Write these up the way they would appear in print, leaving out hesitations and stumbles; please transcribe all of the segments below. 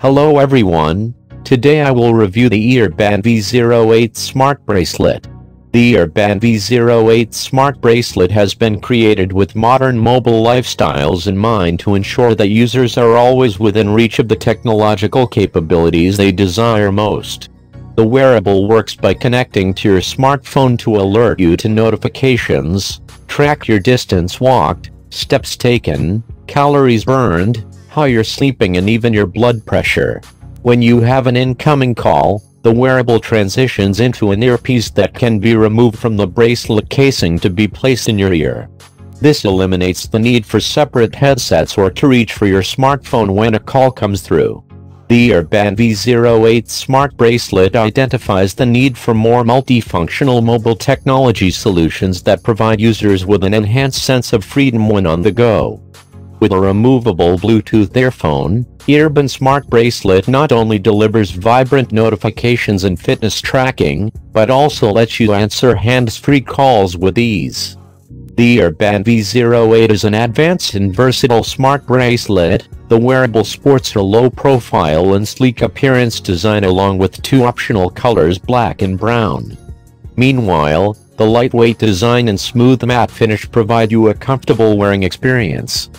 Hello everyone, today I will review the EarBand V08 Smart Bracelet. The EarBand V08 Smart Bracelet has been created with modern mobile lifestyles in mind to ensure that users are always within reach of the technological capabilities they desire most. The wearable works by connecting to your smartphone to alert you to notifications, track your distance walked, steps taken, calories burned, how you're sleeping, and even your blood pressure. When you have an incoming call, the wearable transitions into an earpiece that can be removed from the bracelet casing to be placed in your ear. This eliminates the need for separate headsets or to reach for your smartphone when a call comes through. The EarBand V08 Smart Bracelet identifies the need for more multifunctional mobile technology solutions that provide users with an enhanced sense of freedom when on the go. With a removable Bluetooth earphone, EarBand Smart Bracelet not only delivers vibrant notifications and fitness tracking, but also lets you answer hands-free calls with ease. The EarBand V08 is an advanced and versatile smart bracelet. The wearable sports a low-profile and sleek appearance design along with two optional colors, black and brown. Meanwhile, the lightweight design and smooth matte finish provide you a comfortable wearing experience.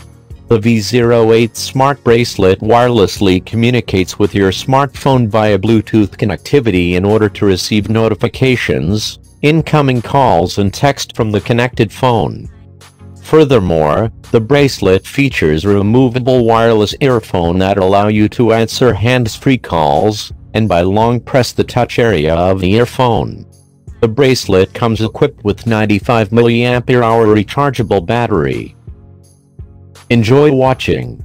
The V08 Smart Bracelet wirelessly communicates with your smartphone via Bluetooth connectivity in order to receive notifications, incoming calls, and text from the connected phone. Furthermore, the bracelet features a removable wireless earphone that allow you to answer hands-free calls, and by long press the touch area of the earphone. The bracelet comes equipped with 95 mAh rechargeable battery. Enjoy watching.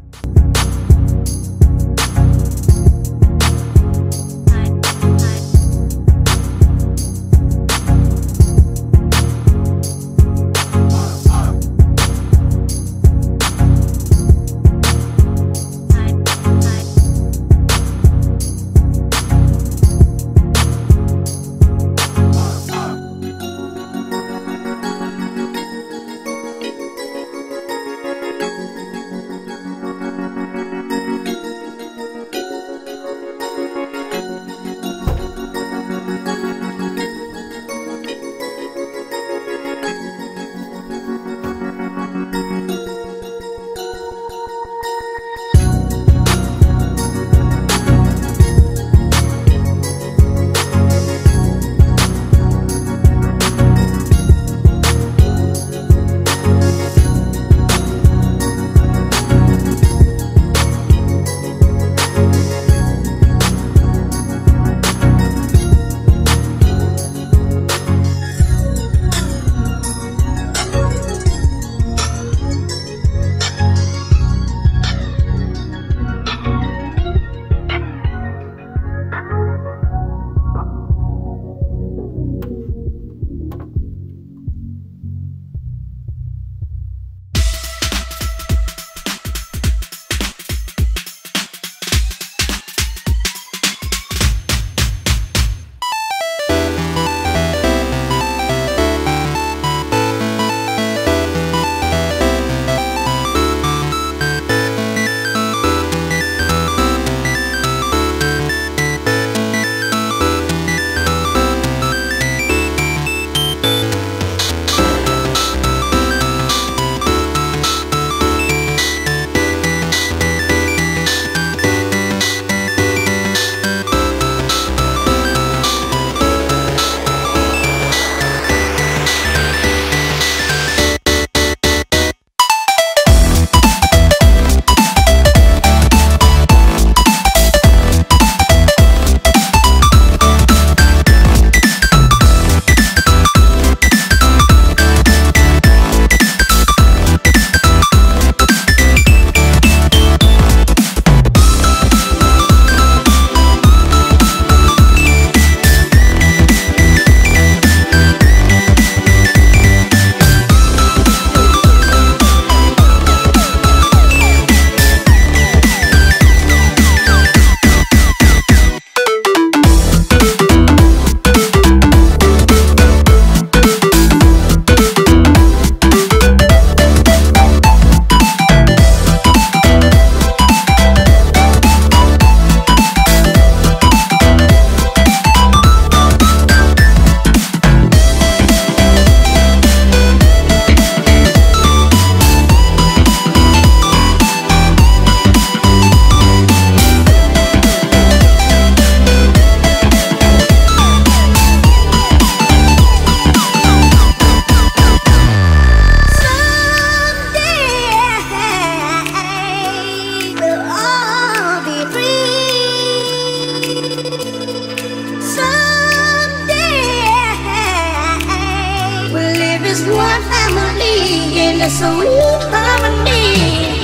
family in a sweet harmony.